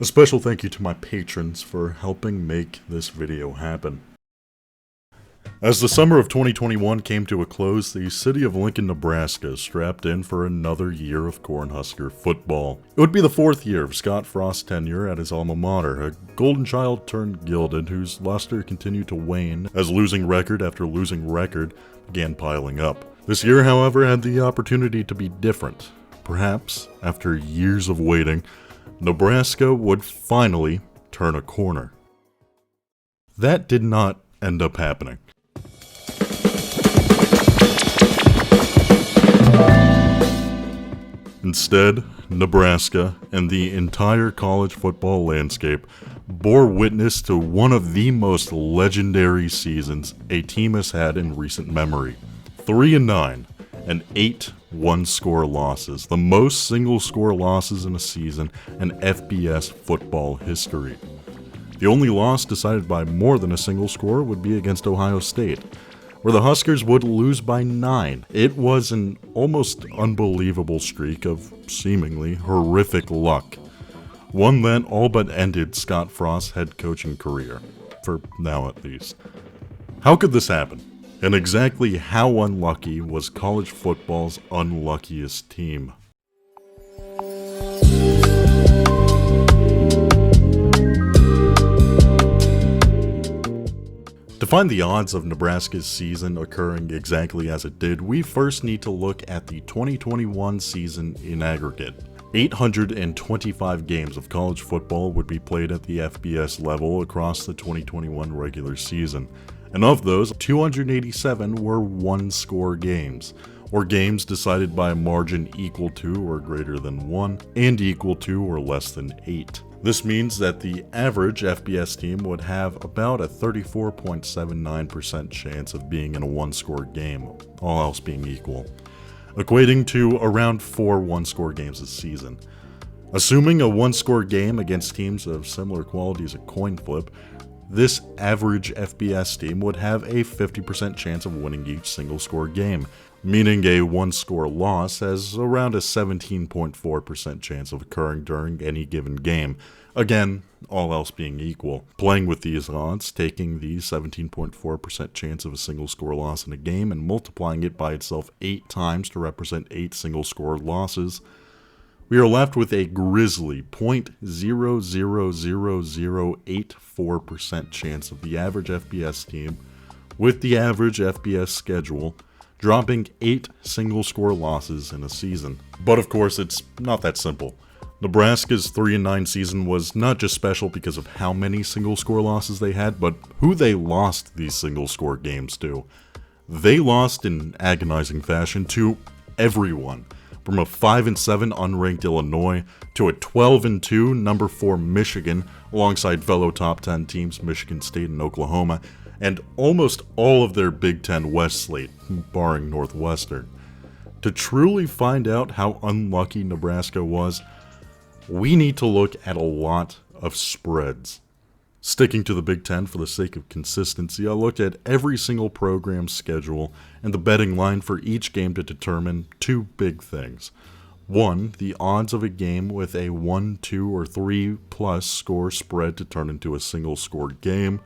A special thank you to my patrons for helping make this video happen. As the summer of 2021 came to a close, the city of Lincoln, Nebraska strapped in for another year of Cornhusker football. It would be the fourth year of Scott Frost's tenure at his alma mater, a golden child turned gilded whose luster continued to wane as losing record after losing record began piling up. This year, however, had the opportunity to be different. Perhaps, after years of waiting, Nebraska would finally turn a corner. That did not end up happening. Instead, Nebraska and the entire college football landscape bore witness to one of the most legendary seasons a team has had in recent memory. 3-9 and 8 one-score losses, the most single-score losses in a season in FBS football history. The only loss decided by more than a single score would be against Ohio State, where the Huskers would lose by 9. It was an almost unbelievable streak of seemingly horrific luck, one that all but ended Scott Frost's head coaching career, for now at least. How could this happen? And exactly how unlucky was college football's unluckiest team? To find the odds of Nebraska's season occurring exactly as it did, we first need to look at the 2021 season in aggregate. 825 games of college football would be played at the FBS level across the 2021 regular season. And of those, 287 were one-score games, or games decided by a margin equal to or greater than 1, and equal to or less than 8. This means that the average FBS team would have about a 34.79% chance of being in a one-score game, all else being equal, equating to around 4 one-score games a season. Assuming a one-score game against teams of similar quality as a coin flip, this average FBS team would have a 50% chance of winning each single-score game, meaning a one-score loss has around a 17.4% chance of occurring during any given game. Again, all else being equal. Playing with these odds, taking the 17.4% chance of a single-score loss in a game and multiplying it by itself 8 times to represent 8 single-score losses, we are left with a grisly 0.000084% chance of the average FBS team, with the average FBS schedule, dropping 8 single-score losses in a season. But of course, it's not that simple. Nebraska's 3-9 season was not just special because of how many single-score losses they had, but who they lost these single-score games to. They lost in agonizing fashion to everyone. From a 5-7 unranked Illinois to a 12-2 number 4 Michigan alongside fellow top 10 teams Michigan State and Oklahoma, and almost all of their Big Ten West slate, barring Northwestern. To truly find out how unlucky Nebraska was, we need to look at a lot of spreads. Sticking to the Big Ten for the sake of consistency, I looked at every single program's schedule and the betting line for each game to determine 2 big things. 1, the odds of a game with a 1, 2, or 3 plus score spread to turn into a single score game.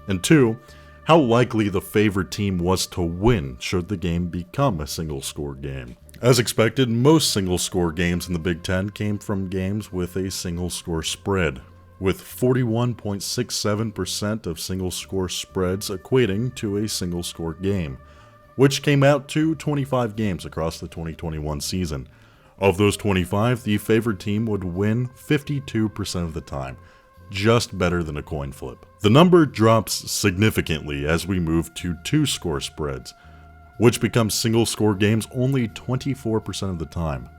And 2, how likely the favored team was to win should the game become a single score game. As expected, most single score games in the Big Ten came from games with a single score spread, with 41.67% of single-score spreads equating to a single-score game, which came out to 25 games across the 2021 season. Of those 25, the favored team would win 52% of the time, just better than a coin flip. The number drops significantly as we move to 2-score spreads, which becomes single-score games only 24% of the time,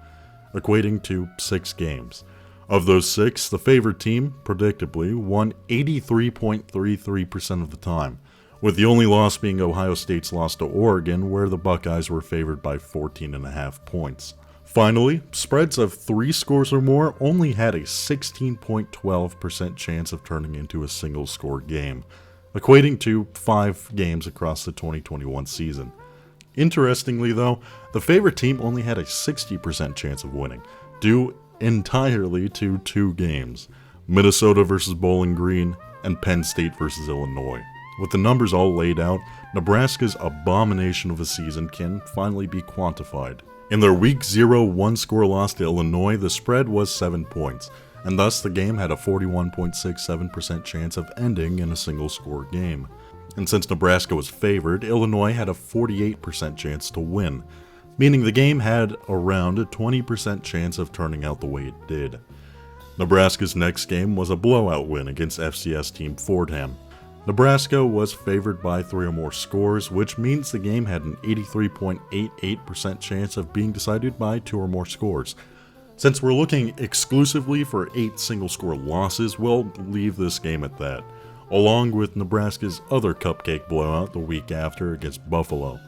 equating to 6 games. Of those 6, the favored team, predictably, won 83.33% of the time, with the only loss being Ohio State's loss to Oregon, where the Buckeyes were favored by 14.5 points. Finally, spreads of 3 scores or more only had a 16.12% chance of turning into a single-score game, equating to 5 games across the 2021 season. Interestingly though, the favorite team only had a 60% chance of winning, due entirely to 2 games, Minnesota versus Bowling Green, and Penn State versus Illinois. With the numbers all laid out, Nebraska's abomination of a season can finally be quantified. In their Week 0 one-score loss to Illinois, the spread was 7 points, and thus the game had a 41.67% chance of ending in a single-score game. And since Nebraska was favored, Illinois had a 48% chance to win, meaning the game had around a 20% chance of turning out the way it did. Nebraska's next game was a blowout win against FCS team Fordham. Nebraska was favored by 3 or more scores, which means the game had an 83.88% chance of being decided by 2 or more scores. Since we're looking exclusively for 8 single-score losses, we'll leave this game at that, along with Nebraska's other cupcake blowout the week after against Buffalo.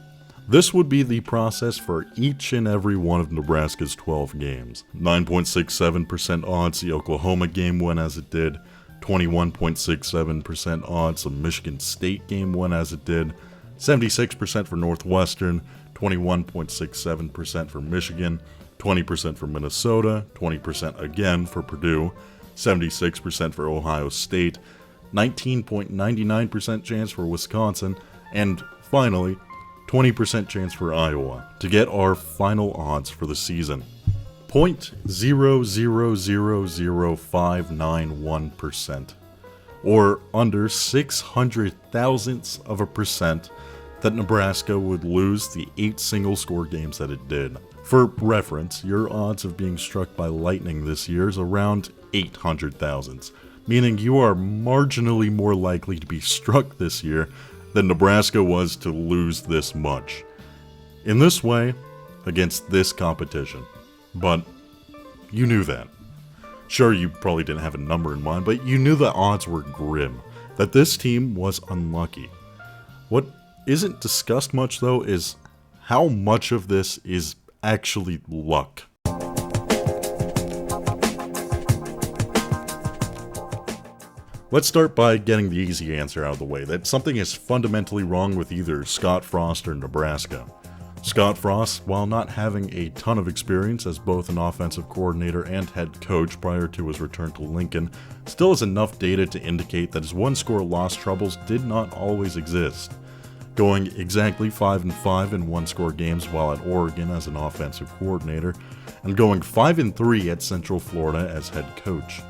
This would be the process for each and every one of Nebraska's 12 games. 9.67% odds the Oklahoma game went as it did, 21.67% odds the Michigan State game went as it did, 76% for Northwestern, 21.67% for Michigan, 20% for Minnesota, 20% again for Purdue, 76% for Ohio State, 19.99% chance for Wisconsin, and finally, 20% chance for Iowa to get our final odds for the season. 0.000059%, or under 0.06% that Nebraska would lose the 8 single-score games that it did. For reference, your odds of being struck by lightning this year is around 800,000, meaning you are marginally more likely to be struck this year than Nebraska was to lose this much. In this way, against this competition. But you knew that. Sure, you probably didn't have a number in mind, but you knew the odds were grim, that this team was unlucky. What isn't discussed much, though, is how much of this is actually luck. Let's start by getting the easy answer out of the way, that something is fundamentally wrong with either Scott Frost or Nebraska. Scott Frost, while not having a ton of experience as both an offensive coordinator and head coach prior to his return to Lincoln, still has enough data to indicate that his one-score loss troubles did not always exist. Going exactly 5-5 in one-score games while at Oregon as an offensive coordinator, and going 5-3 at Central Florida as head coach.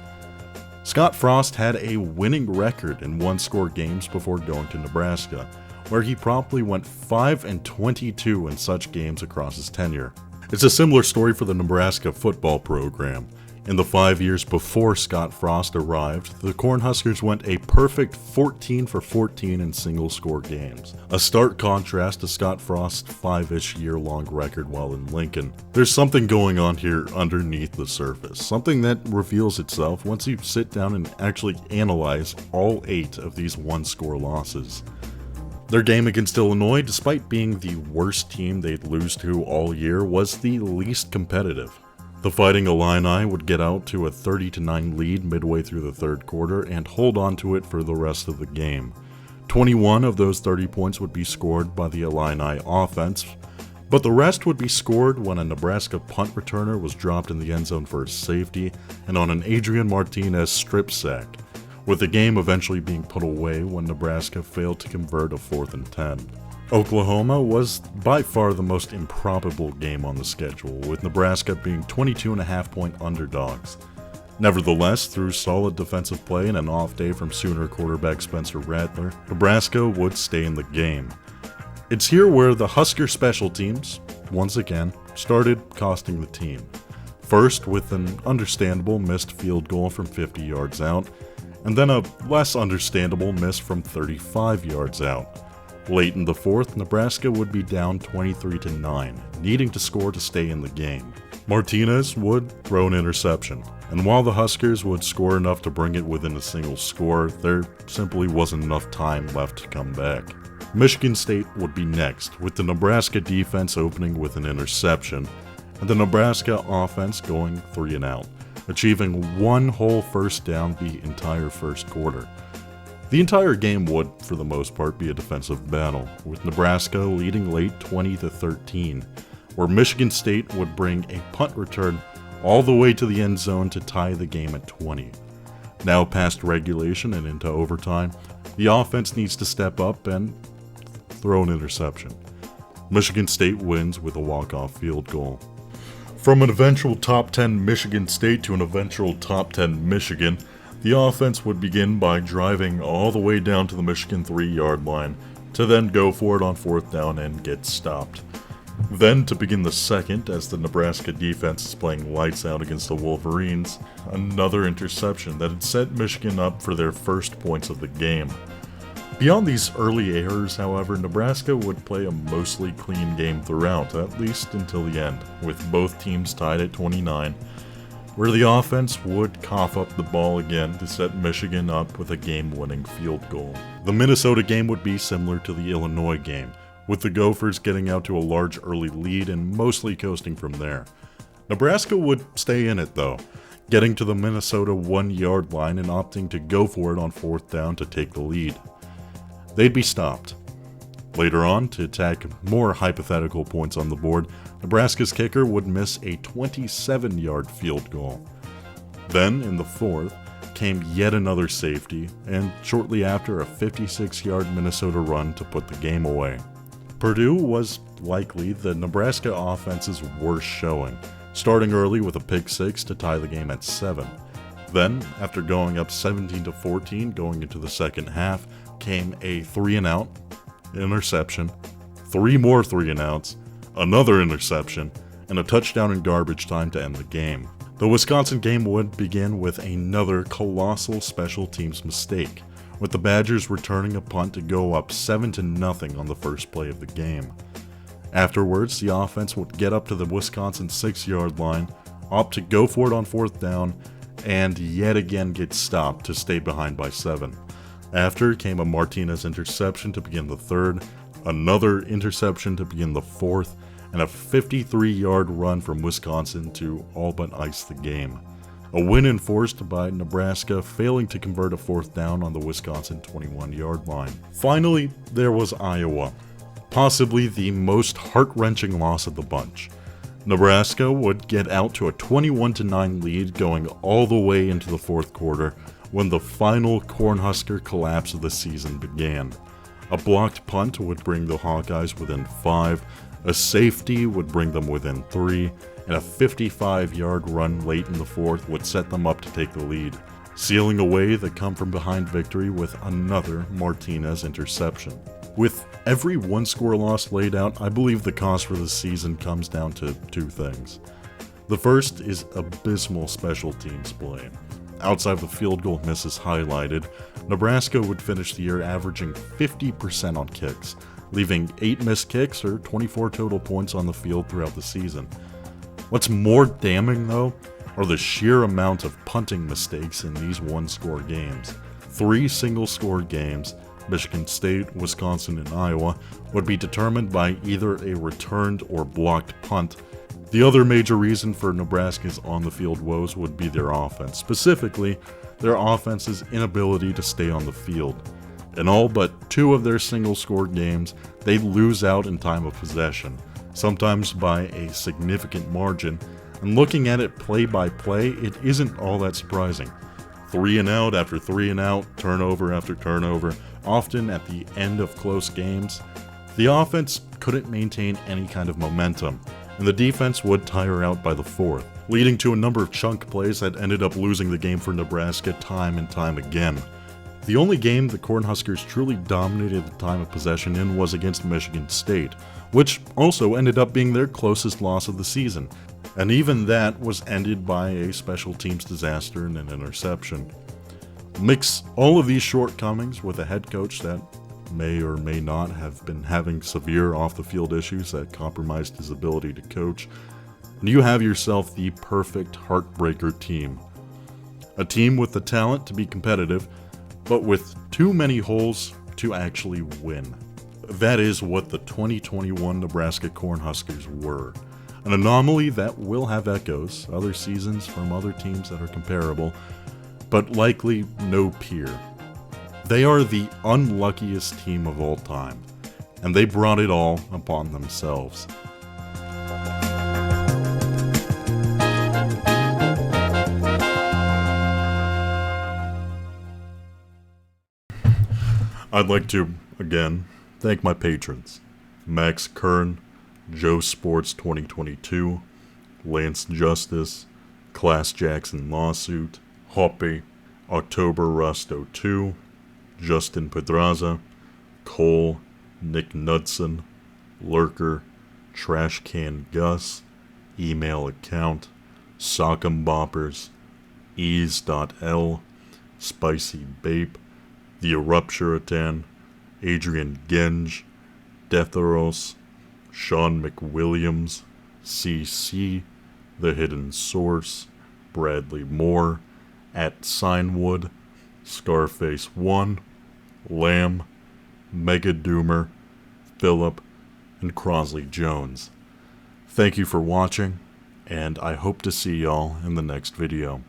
Scott Frost had a winning record in one-score games before going to Nebraska, where he promptly went 5-22 in such games across his tenure. It's a similar story for the Nebraska football program. In the 5 years before Scott Frost arrived, the Cornhuskers went a perfect 14-for-14 in single-score games. A stark contrast to Scott Frost's 5-ish year-long record while in Lincoln. There's something going on here underneath the surface, something that reveals itself once you sit down and actually analyze all 8 of these one-score losses. Their game against Illinois, despite being the worst team they'd lose to all year, was the least competitive. The Fighting Illini would get out to a 30-9 lead midway through the third quarter and hold on to it for the rest of the game. 21 of those 30 points would be scored by the Illini offense, but the rest would be scored when a Nebraska punt returner was dropped in the end zone for a safety and on an Adrian Martinez strip sack, with the game eventually being put away when Nebraska failed to convert a 4th and 10. Oklahoma was by far the most improbable game on the schedule, with Nebraska being 22.5-point underdogs. Nevertheless, through solid defensive play and an off day from Sooner quarterback Spencer Rattler, Nebraska would stay in the game. It's here where the Husker special teams, once again, started costing the team. First with an understandable missed field goal from 50 yards out, and then a less understandable miss from 35 yards out. Late in the fourth, Nebraska would be down 23-9, needing to score to stay in the game. Martinez would throw an interception, and while the Huskers would score enough to bring it within a single score, there simply wasn't enough time left to come back. Michigan State would be next, with the Nebraska defense opening with an interception, and the Nebraska offense going 3 and out, achieving one whole first down the entire first quarter. The entire game would, for the most part, be a defensive battle, with Nebraska leading late 20-13, where Michigan State would bring a punt return all the way to the end zone to tie the game at 20. Now past regulation and into overtime, the offense needs to step up and throw an interception. Michigan State wins with a walk-off field goal. From an eventual top 10 Michigan State to an eventual top 10 Michigan, the offense would begin by driving all the way down to the Michigan 3-yard line to then go for it on 4th down and get stopped. Then, to begin the second, as the Nebraska defense is playing lights out against the Wolverines, another interception that had set Michigan up for their first points of the game. Beyond these early errors, however, Nebraska would play a mostly clean game throughout, at least until the end, with both teams tied at 29, where the offense would cough up the ball again to set Michigan up with a game-winning field goal. The Minnesota game would be similar to the Illinois game, with the Gophers getting out to a large early lead and mostly coasting from there. Nebraska would stay in it though, getting to the Minnesota 1-yard line and opting to go for it on 4th down to take the lead. They'd be stopped. Later on, to tack more hypothetical points on the board, Nebraska's kicker would miss a 27-yard field goal. Then, in the 4th, came yet another safety, and shortly after a 56-yard Minnesota run to put the game away. Purdue was likely the Nebraska offense's worst showing, starting early with a pick 6 to tie the game at 7. Then, after going up 17-14 going into the second half, came a 3-and-out, interception, 3 more 3-and-outs, another interception, and a touchdown in garbage time to end the game. The Wisconsin game would begin with another colossal special teams mistake, with the Badgers returning a punt to go up 7-0 on the first play of the game. Afterwards, the offense would get up to the Wisconsin 6-yard line, opt to go for it on 4th down, and yet again get stopped to stay behind by 7. After came a Martinez interception to begin the 3rd, another interception to begin the 4th, and a 53-yard run from Wisconsin to all but ice the game. A win enforced by Nebraska failing to convert a 4th down on the Wisconsin 21-yard line. Finally, there was Iowa, possibly the most heart-wrenching loss of the bunch. Nebraska would get out to a 21-9 lead going all the way into the 4th quarter when the final Cornhusker collapse of the season began. A blocked punt would bring the Hawkeyes within 5, a safety would bring them within 3, and a 55-yard run late in the 4th would set them up to take the lead, sealing away the come-from-behind victory with another Martinez interception. With every one-score loss laid out, I believe the cost for the season comes down to 2 things. The first is abysmal special teams play. Outside of the field goal misses highlighted, Nebraska would finish the year averaging 50% on kicks, leaving 8 missed kicks or 24 total points on the field throughout the season. What's more damning, though, are the sheer amount of punting mistakes in these one-score games. 3 single-score games, Michigan State, Wisconsin, and Iowa, would be determined by either a returned or blocked punt. The other major reason for Nebraska's on-the-field woes would be their offense, specifically their offense's inability to stay on the field. In all but 2 of their single-score games, they lose out in time of possession, sometimes by a significant margin, and looking at it play by play, it isn't all that surprising. 3-and-out after 3-and-out, turnover after turnover, often at the end of close games. The offense couldn't maintain any kind of momentum, and the defense would tire out by the 4th, leading to a number of chunk plays that ended up losing the game for Nebraska time and time again. The only game the Cornhuskers truly dominated the time of possession in was against Michigan State, which also ended up being their closest loss of the season, and even that was ended by a special teams disaster and an interception. Mix all of these shortcomings with a head coach that may or may not have been having severe off-the-field issues that compromised his ability to coach, and you have yourself the perfect heartbreaker team. A team with the talent to be competitive, but with too many holes to actually win. That is what the 2021 Nebraska Cornhuskers were. An anomaly that will have echoes, other seasons from other teams that are comparable, but likely no peer. They are the unluckiest team of all time, and they brought it all upon themselves. I'd like to, again, thank my patrons. Max Kern, Joe Sports 2022, Lance Justice, Class Jackson Lawsuit, Hoppy, October Rust 02, Justin Pedraza, Cole, Nick Knudsen, Lurker, Trash Can Gus, Email Account, Sock'em Boppers, Ease.L, Spicy Bape, The Erupturatan, Adrian Genge, Deatheros, Sean McWilliams, CC, The Hidden Source, Bradley Moore, at Signwood, Scarface1, Lamb, Mega Doomer, Phillip, and Crosley Jones. Thank you for watching, and I hope to see y'all in the next video.